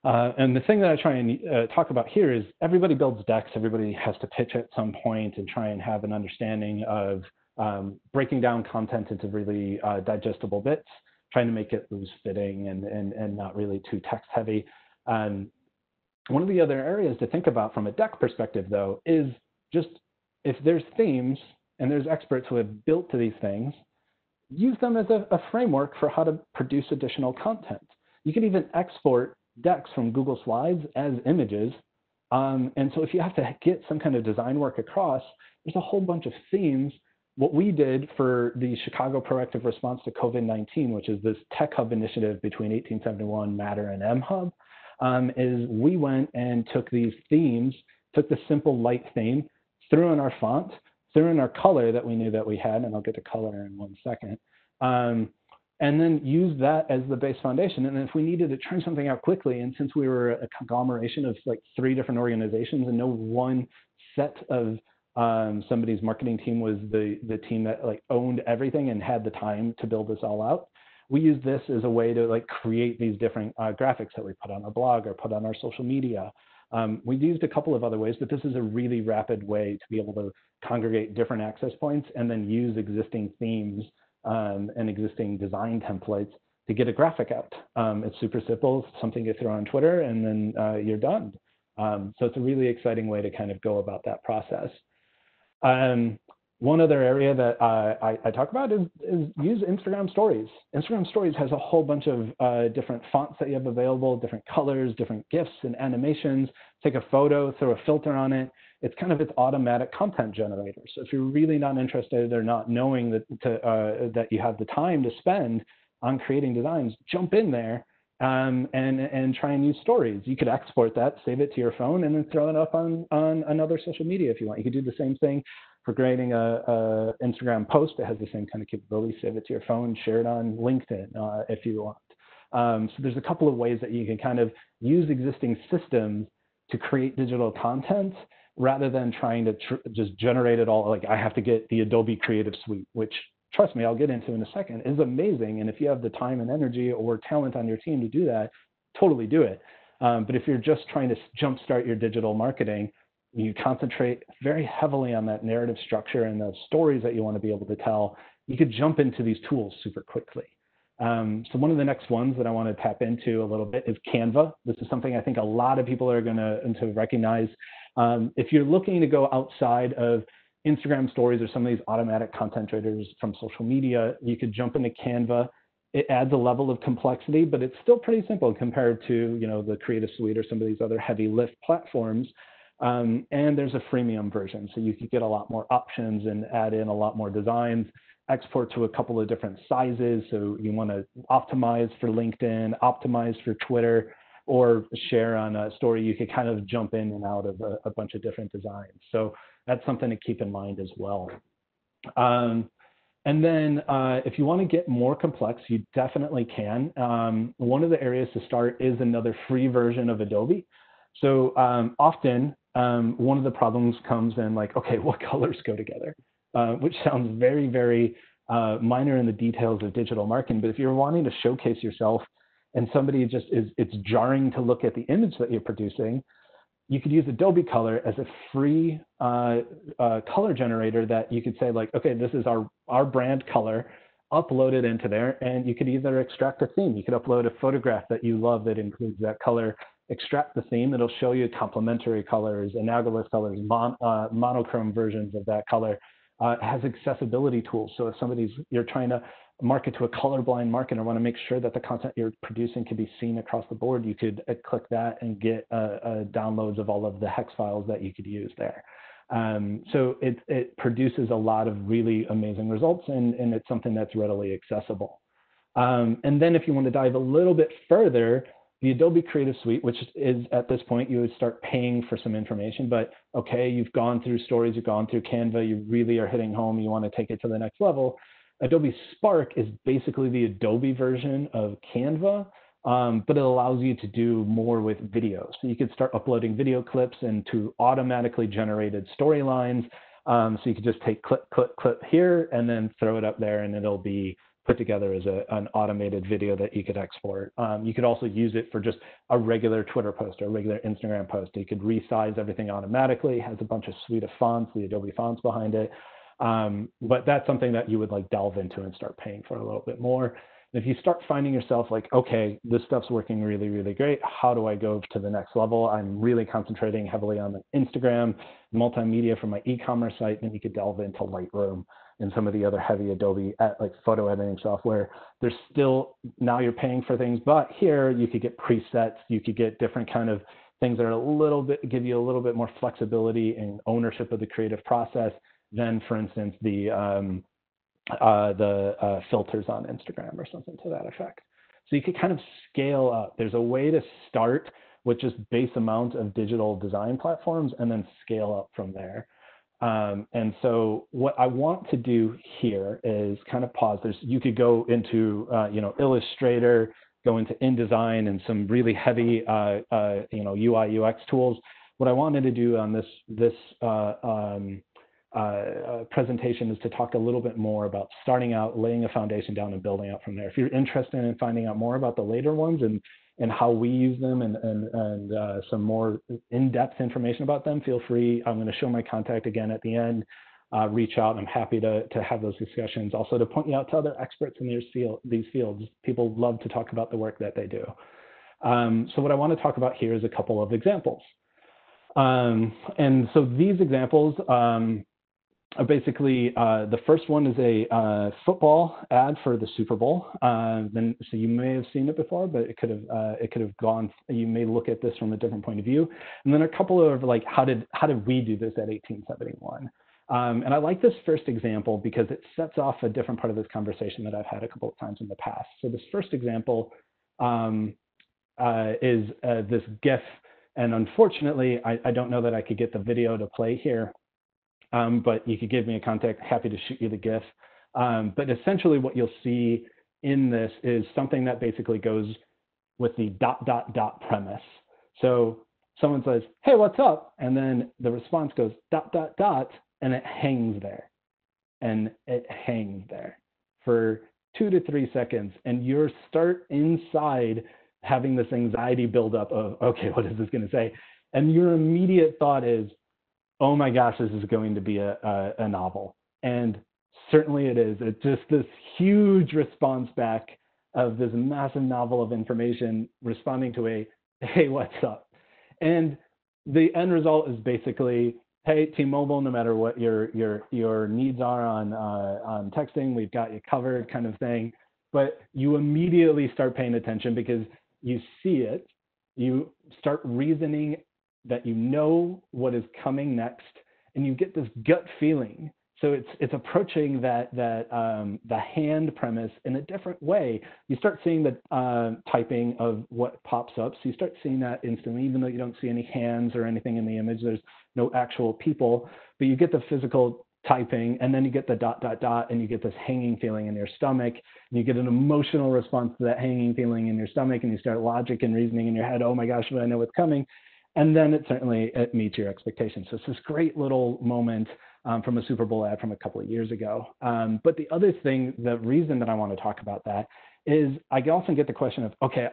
And the thing that I try and talk about here is everybody builds decks, everybody has to pitch at some point and try and have an understanding of breaking down content into really digestible bits, trying to make it loose fitting and not really too text heavy. One of the other areas to think about from a deck perspective, though, is just if there's themes and there's experts who have built to these things, use them as a framework for how to produce additional content. You can even export decks from Google Slides as images. And so if you have to get some kind of design work across, there's a whole bunch of themes. What we did for the Chicago Proactive Response to COVID-19, which is this tech hub initiative between 1871, Matter, and M-Hub, is we went and took these themes, took the simple light theme, threw in our font, threw in our color that we knew that we had, and I'll get to color in 1 second, and then use that as the base foundation. And if we needed to turn something out quickly, and since we were a conglomeration of like 3 different organizations and no one set of somebody's marketing team was the team that like owned everything and had the time to build this all out, we use this as a way to like create these different graphics that we put on our blog or put on our social media. We used a couple of other ways, but this is a really rapid way to be able to congregate different access points and then use existing themes and existing design templates to get a graphic out. It's super simple, something you throw on Twitter, and then you're done. So it's a really exciting way to kind of go about that process. One other area that I talk about is use Instagram Stories. Instagram Stories has a whole bunch of different fonts that you have available, different colors, different GIFs and animations. Take a photo, throw a filter on it. It's kind of its automatic content generator. So if you're really not interested or not knowing that you have the time to spend on creating designs, jump in there and try and use stories. You could export that, save it to your phone, and then throw it up on another social media if you want. You could do the same thing for creating a Instagram post that has the same kind of capability. Save it to your phone, share it on LinkedIn if you want. So there's a couple of ways that you can kind of use existing systems to create digital content rather than trying to just generate it all. Like I have to get the Adobe Creative Suite, which trust me, I'll get into in a second, is amazing. And if you have the time and energy or talent on your team to do that, totally do it. But if you're just trying to jumpstart your digital marketing, you concentrate very heavily on that narrative structure and the stories that you want to be able to tell, you could jump into these tools super quickly. So one of the next ones that I want to tap into a little bit is Canva. This is something I think a lot of people are going to recognize. If you're looking to go outside of Instagram Stories or some of these automatic content generators from social media, you could jump into Canva. It adds a level of complexity, but it's still pretty simple compared to the Creative Suite or some of these other heavy lift platforms. And there's a freemium version, so you could get a lot more options and add in a lot more designs, export to a couple of different sizes. So you want to optimize for LinkedIn, optimize for Twitter, or share on a story. You could kind of jump in and out of a bunch of different designs. So that's something to keep in mind as well. And then if you want to get more complex, you definitely can. One of the areas to start is another free version of Adobe. So often, one of the problems comes in like, okay, what colors go together? Which sounds very, very minor in the details of digital marketing. But if you're wanting to showcase yourself and somebody just it's jarring to look at the image that you're producing, you could use Adobe Color as a free color generator that you could say like, okay, this is our brand color, upload it into there, and you could either extract a theme. You could upload a photograph that you love that includes that color, extract the theme. It'll show you complementary colors, analogous colors, monochrome versions of that color. It has accessibility tools. So if you're trying to market to a colorblind market or want to make sure that the content you're producing can be seen across the board, you could click that and get downloads of all of the hex files that you could use there. So it produces a lot of really amazing results, and it's something that's readily accessible. And then if you want to dive a little bit further, the Adobe Creative Suite, which is at this point, you would start paying for some information, but okay, you've gone through stories, you've gone through Canva, you really are hitting home, you want to take it to the next level. Adobe Spark is basically the Adobe version of Canva, but it allows you to do more with video. So you could start uploading video clips into automatically generated storylines. So you could just take clip here and then throw it up there, and it'll be put together as an automated video that you could export. You could also use it for just a regular Twitter post or a regular Instagram post. You could resize everything automatically. It has a bunch of suite of fonts, the Adobe fonts behind it. But that's something that you would like delve into and start paying for a little bit more. And if you start finding yourself like, okay, this stuff's working really, really great. How do I go to the next level? I'm really concentrating heavily on the Instagram, multimedia for my e-commerce site. Then you could delve into Lightroom and some of the other heavy Adobe like photo editing software. There's still, now you're paying for things, but here you could get presets. You could get different kind of things that are a little bit, give you a little bit more flexibility and ownership of the creative process than, for instance, the filters on Instagram or something to that effect. So you could kind of scale up. There's a way to start with just base amount of digital design platforms and then scale up from there. And so what I want to do here is kind of pause. You could go into Illustrator, go into InDesign and some really heavy UI UX tools. What I wanted to do on this presentation is to talk a little bit more about starting out, laying a foundation down and building out from there. If you're interested in finding out more about the later ones and how we use them and some more in-depth information about them, feel free. I'm going to show my contact again at the end. Reach out. I'm happy to have those discussions. Also to point you out to other experts in these fields. People love to talk about the work that they do. So what I want to talk about here is a couple of examples. And so these examples basically, the first one is a football ad for the Super Bowl. So you may have seen it before, but it could have gone. You may look at this from a different point of view. And then a couple of like, how did we do this at 1871? And I like this first example because it sets off a different part of this conversation that I've had a couple of times in the past. So this first example is this GIF, and unfortunately, I don't know that I could get the video to play here. But you could give me a contact, happy to shoot you the GIF. But essentially what you'll see in this is something that basically goes with the ... premise. So someone says, hey, what's up? And then the response goes ... and it hangs there. And it hangs there for 2 to 3 seconds. And you start inside having this anxiety build up of, okay, what is this going to say? And your immediate thought is, oh my gosh, this is going to be a novel. And certainly it is. It's just this huge response back of this massive novel of information responding to a, hey, what's up? And the end result is basically, hey, T-Mobile, no matter what your needs are on texting, we've got you covered kind of thing. But you immediately start paying attention because you see it, you start reasoning that you know what is coming next, and you get this gut feeling. So it's approaching the hand premise in a different way. You start seeing the typing of what pops up. So you start seeing that instantly, even though you don't see any hands or anything in the image. There's no actual people, but you get the physical typing, and then you get the ... and you get this hanging feeling in your stomach, and you get an emotional response to that hanging feeling in your stomach, and you start logic and reasoning in your head. Oh my gosh, I know what's coming. And then it meets your expectations. So it's this great little moment from a Super Bowl ad from a couple of years ago. But the other thing, the reason that I want to talk about that is I often get the question of, okay,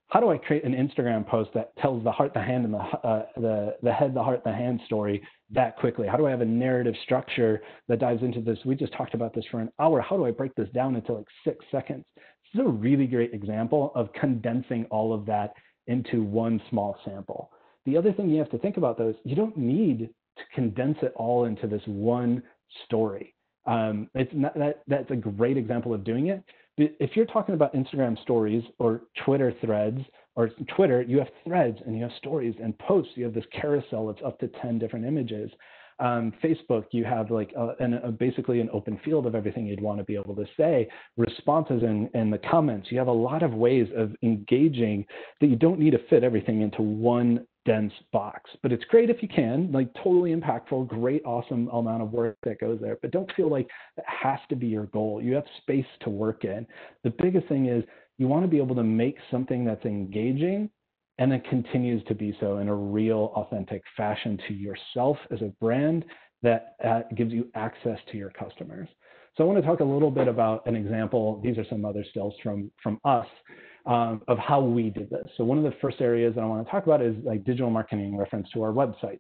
how do I create an Instagram post that tells the heart, the hand, and the head, the heart, the hand story that quickly? How do I have a narrative structure that dives into this? We just talked about this for an hour. How do I break this down into like 6 seconds? This is a really great example of condensing all of that into one small sample. The other thing you have to think about, though, is you don't need to condense it all into this one story. That's a great example of doing it. But if you're talking about Instagram stories or Twitter threads, or Twitter, you have threads and you have stories and posts. You have this carousel that's up to 10 different images. Facebook, you have like basically an open field of everything you'd want to be able to say, responses in the comments. You have a lot of ways of engaging that you don't need to fit everything into one dense box. But it's great if you can, like totally impactful, great, awesome amount of work that goes there. But don't feel like that has to be your goal. You have space to work in. The biggest thing is you want to be able to make something that's engaging and it continues to be so in a real, authentic fashion to yourself as a brand that gives you access to your customers. So I want to talk a little bit about an example. These are some other stills from us of how we did this. So one of the first areas that I want to talk about is like digital marketing in reference to our website.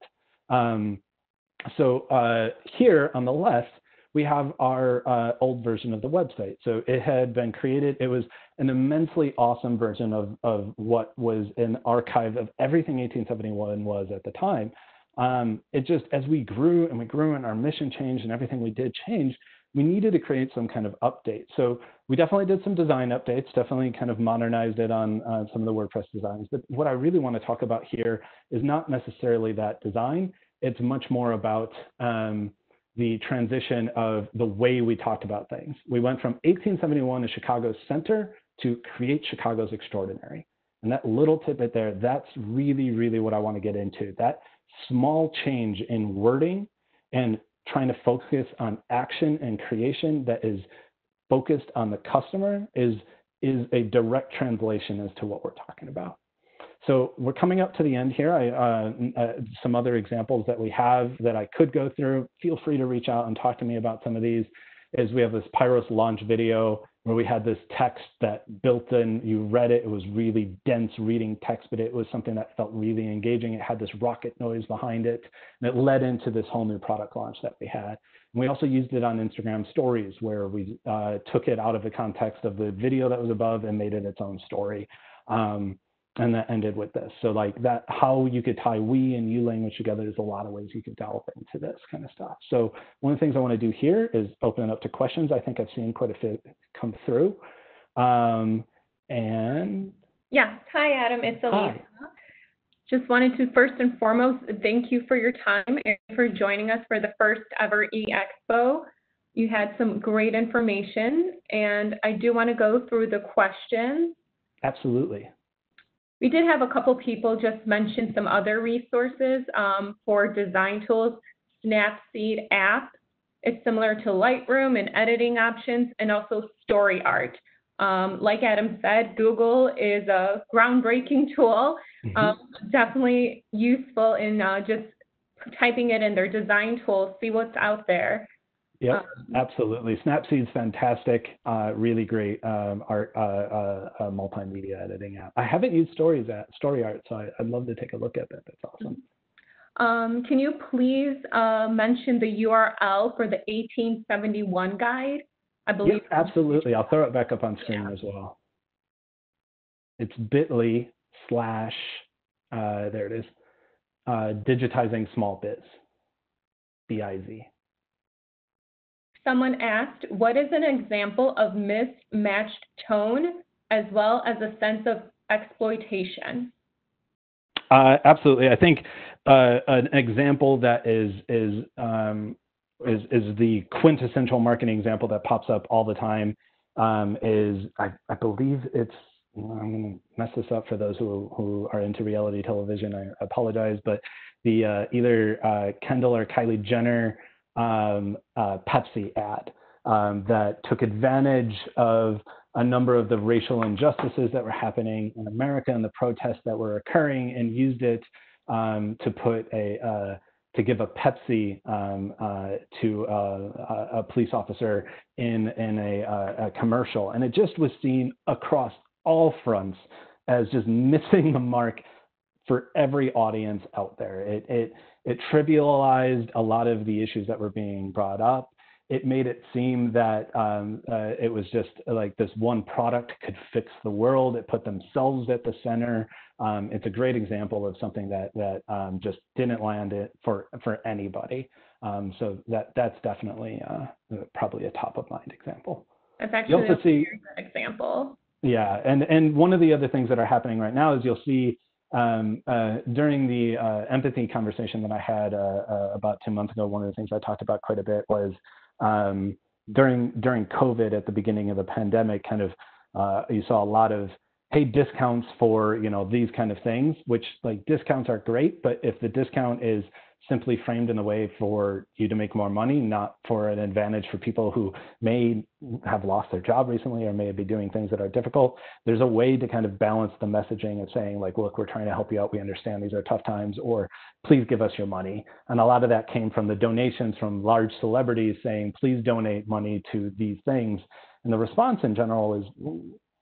Here on the left, we have our old version of the website. So it had been created. It was an immensely awesome version of what was an archive of everything 1871 was at the time. It just, as we grew and our mission changed and everything we did changed, we needed to create some kind of update. So we definitely did some design updates, definitely kind of modernized it on some of the WordPress designs. But what I really want to talk about here is not necessarily that design. It's much more about the transition of the way we talked about things. We went from 1871 as Chicago's center to create Chicago's extraordinary. And that little tidbit there, that's really, really what I want to get into. That small change in wording and trying to focus on action and creation that is focused on the customer is a direct translation as to what we're talking about. So we're coming up to the end here. Some other examples that we have that I could go through, feel free to reach out and talk to me about some of these, is we have this Pyros launch video where we had this text that built in, you read it, it was really dense reading text, but it was something that felt really engaging. It had this rocket noise behind it, and it led into this whole new product launch that we had. And we also used it on Instagram stories where we took it out of the context of the video that was above and made it its own story. And that ended with this. So like that, how you could tie we and you language together, there's a lot of ways you could delve into this kind of stuff. So one of the things I want to do here is open it up to questions. I think I've seen quite a few come through. And yeah, hi Adam, it's Elisa. Hi. Just wanted to first and foremost thank you for your time and for joining us for the first ever E-Expo. You had some great information, and I do want to go through the questions. Absolutely. We did have a couple people just mention some other resources for design tools. Snapseed app. It's similar to Lightroom and editing options, and also Story Art. Like Adam said, Google is a groundbreaking tool. Definitely useful in just typing it in their design tools, see what's out there. Yep, absolutely. Snapseed's fantastic, really great art, multimedia editing app. I haven't used Story Art, so I'd love to take a look at that. That's awesome. Can you please mention the URL for the 1871 guide? I believe. Yep, absolutely. I'll throw it back up on screen as well. It's bit.ly/ there it is, digitizing small biz, BIZ. Someone asked, what is an example of mismatched tone as well as a sense of exploitation? Absolutely. I think an example that is the quintessential marketing example that pops up all the time. Is I believe it's, I'm going to mess this up for those who are into reality television. I apologize, but the either Kendall or Kylie Jenner Pepsi ad that took advantage of a number of the racial injustices that were happening in America and the protests that were occurring, and used it to put to give a Pepsi to a police officer in a commercial, and it just was seen across all fronts as just missing the mark for every audience out there. It trivialized a lot of the issues that were being brought up. It made it seem that it was just like this one product could fix the world. It put themselves at the center. It's a great example of something that just didn't land it for anybody. So that's definitely probably a top of mind example. That's actually a very good example. Yeah, and one of the other things that are happening right now is you'll see during the empathy conversation that I had about 2 months ago, one of the things I talked about quite a bit was during COVID, at the beginning of the pandemic, kind of you saw a lot of, hey, discounts for, you know, these kind of things, which, like, discounts are great, but if the discount is simply framed in a way for you to make more money, not for an advantage for people who may have lost their job recently or may be doing things that are difficult, there's a way to kind of balance the messaging of saying, like, look, we're trying to help you out. We understand these are tough times, or please give us your money. And a lot of that came from the donations from large celebrities saying, please donate money to these things. And the response in general is,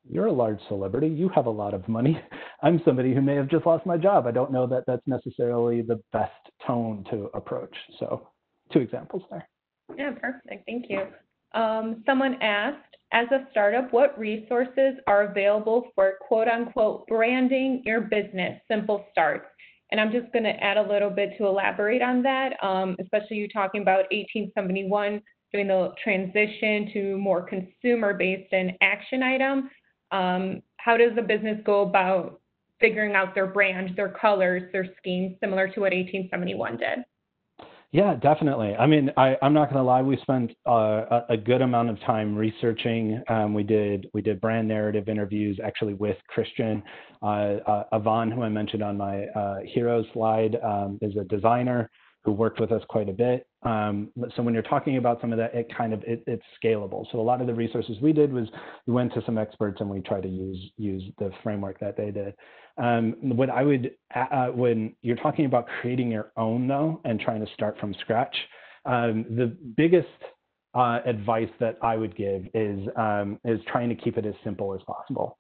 you're a large celebrity. You have a lot of money. I'm somebody who may have just lost my job. I don't know that that's necessarily the best tone to approach. So 2 examples there. Yeah, perfect. Thank you. Someone asked, as a startup, what resources are available for quote unquote branding your business, simple starts? And I'm just going to add a little bit to elaborate on that, especially you talking about 1871, doing the transition to more consumer-based and action item. How does a business go about figuring out their brand, their colors, their schemes, similar to what 1871 did? Yeah, definitely. I mean, I'm not going to lie. We spent a good amount of time researching. We did brand narrative interviews, actually, with Kristian Aloma, who I mentioned on my hero slide, is a designer who worked with us quite a bit. So when you're talking about some of that, it's scalable. So a lot of the resources we did was we went to some experts and we tried to use the framework that they did. What I would, when you're talking about creating your own though, and trying to start from scratch, the biggest advice that I would give is trying to keep it as simple as possible.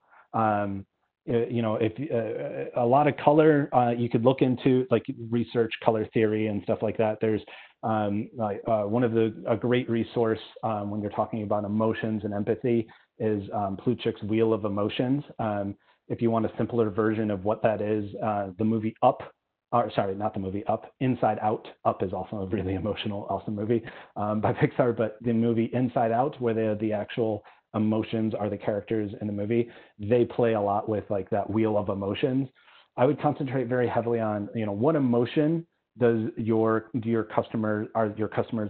You know, if a lot of color, you could look into, like, research color theory and stuff like that. There's one of a great resource when you're talking about emotions and empathy is Plutchik's Wheel of Emotions. If you want a simpler version of what that is, the movie Up, or sorry, not the movie Up, Inside Out. Up is also a really emotional, awesome movie by Pixar, but the movie Inside Out, where the actual emotions are the characters in the movie, they play a lot with, like, that wheel of emotions. I would concentrate very heavily on, you know, what emotion are your customers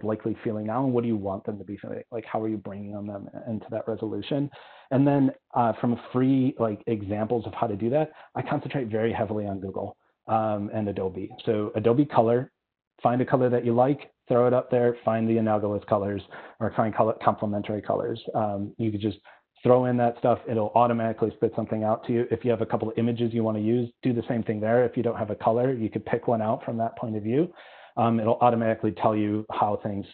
likely feeling now, and what do you want them to be feeling? Like, how are you bringing them into that resolution? And then from free, like, examples of how to do that, I concentrate very heavily on Google and Adobe. So Adobe Color, find a color that you like, throw it up there, find the analogous colors, or find complementary colors. You could just throw in that stuff. It'll automatically spit something out to you. If you have a couple of images you want to use, do the same thing there. If you don't have a color, you could pick one out from that point of view. It'll automatically tell you how things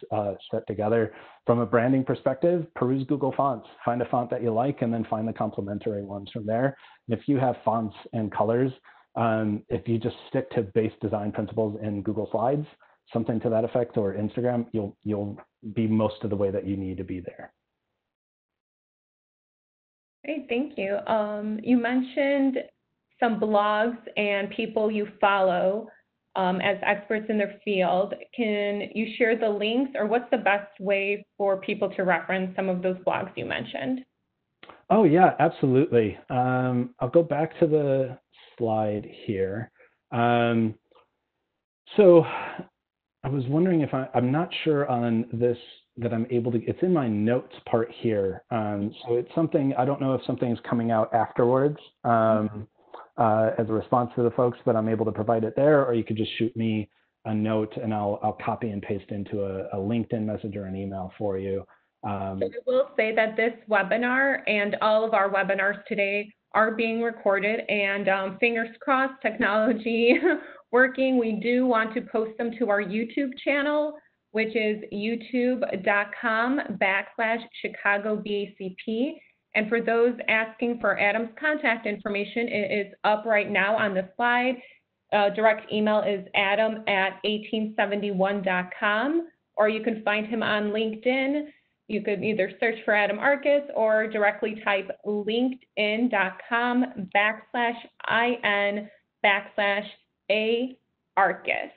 fit together. From a branding perspective, peruse Google Fonts. Find a font that you like, and then find the complementary ones from there. And if you have fonts and colors, if you just stick to base design principles in Google Slides, something to that effect, or Instagram, you'll be most of the way that you need to be there. Great, thank you. You mentioned some blogs and people you follow as experts in their field. Can you share the links, or what's the best way for people to reference some of those blogs you mentioned? Oh yeah, absolutely. I'll go back to the slide here. So I was wondering if I'm not sure on this that I'm able to, it's in my notes part here. So it's something, I don't know if something is coming out afterwards as a response to the folks, but I'm able to provide it there, or you could just shoot me a note and I'll copy and paste into a LinkedIn message or an email for you. So I will say that this webinar and all of our webinars today are being recorded, and fingers crossed, technology working, we do want to post them to our YouTube channel, which is youtube.com/ChicagoBACP. And for those asking for Adam's contact information, it is up right now on the slide. Direct email is adam@1871.com, or you can find him on LinkedIn. You could either search for Adam Arcus or directly type linkedin.com/IN/A-Arcus.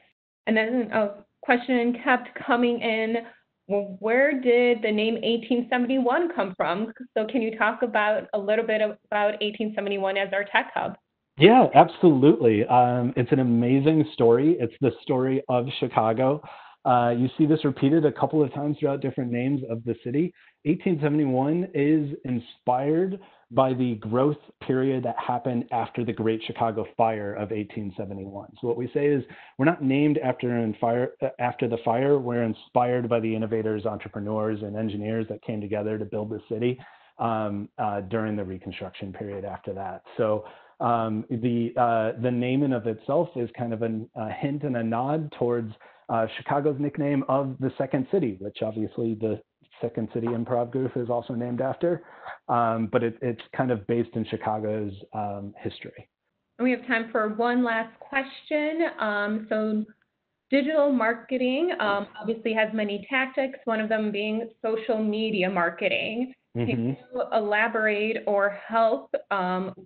And then a question kept coming in, well, where did the name 1871 come from? So can you talk about a little bit about 1871 as our tech hub? Yeah, absolutely. It's an amazing story. It's the story of Chicago. You see this repeated a couple of times throughout different names of the city. 1871 is inspired by the growth period that happened after the Great Chicago Fire of 1871. So what we say is we're not named after the fire. We're inspired by the innovators, entrepreneurs, and engineers that came together to build the city during the Reconstruction period after that. So the name in of itself is kind of a hint and a nod towards Chicago's nickname of the Second City, which obviously the Second City Improv Group is also named after, but it's kind of based in Chicago's history. We have time for one last question. So digital marketing obviously has many tactics, one of them being social media marketing. Can you elaborate or help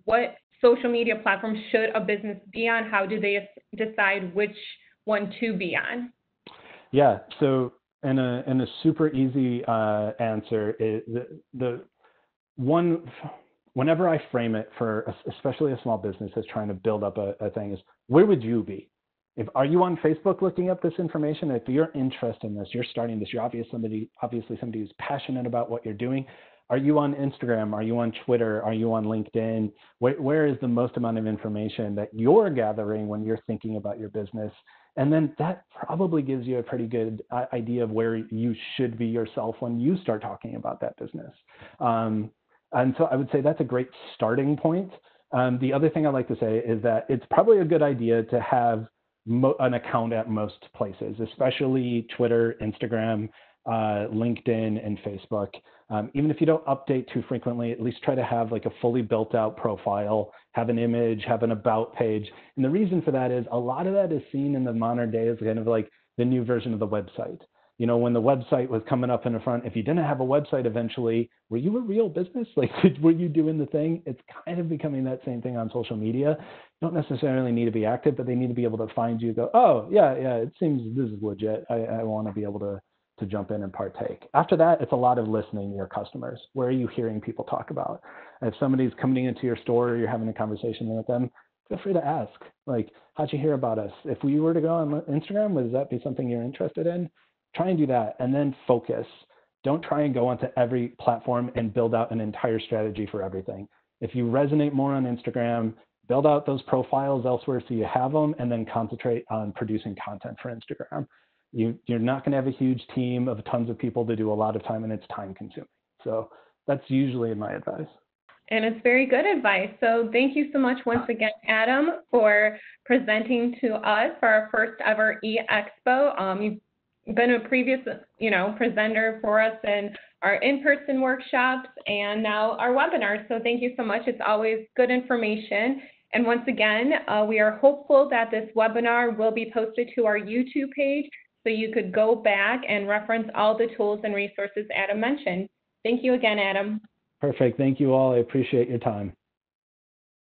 what social media platforms should a business be on? How do they decide which one to be on? Yeah, so in a super easy answer, whenever I frame it for especially a small business that's trying to build up a thing, is where would you be? Are you on Facebook looking up this information? If you're interested in this, you're starting this, you're obviously somebody who's passionate about what you're doing. Are you on Instagram? Are you on Twitter? Are you on LinkedIn? Where is the most amount of information that you're gathering when you're thinking about your business? And then that probably gives you a pretty good idea of where you should be yourself when you start talking about that business. And so I would say that's a great starting point. The other thing I'd like to say is that it's probably a good idea to have an account at most places, especially Twitter, Instagram, LinkedIn, and Facebook. Even if you don't update too frequently, at least try to have like a fully built out profile, have an image, have an about page. And the reason for that is a lot of that is seen in the modern day as kind of like the new version of the website. You know, when the website was coming up in the front, if you didn't have a website eventually, were you a real business? Like, were you doing the thing? It's kind of becoming that same thing on social media. You don't necessarily need to be active, but they need to be able to find you, go, oh, yeah, it seems this is legit. I want to be able to jump in and partake. After that, it's a lot of listening to your customers. Where are you hearing people talk about? If somebody's coming into your store or you're having a conversation with them, feel free to ask, like, how'd you hear about us? If we were to go on Instagram, would that be something you're interested in? Try and do that, and then focus. Don't try and go onto every platform and build out an entire strategy for everything. If you resonate more on Instagram, build out those profiles elsewhere so you have them, and then concentrate on producing content for Instagram. You're not going to have a huge team of tons of people to do a lot of time, and it's time consuming. So that's usually my advice. And it's very good advice. So thank you so much once again, Adam, for presenting to us for our first ever E-Expo. You've been a previous, presenter for us in our in-person workshops and now our webinars. So thank you so much. It's always good information. And once again, we are hopeful that this webinar will be posted to our YouTube page, so you could go back and reference all the tools and resources Adam mentioned. Thank you again, Adam. Perfect. Thank you all. I appreciate your time.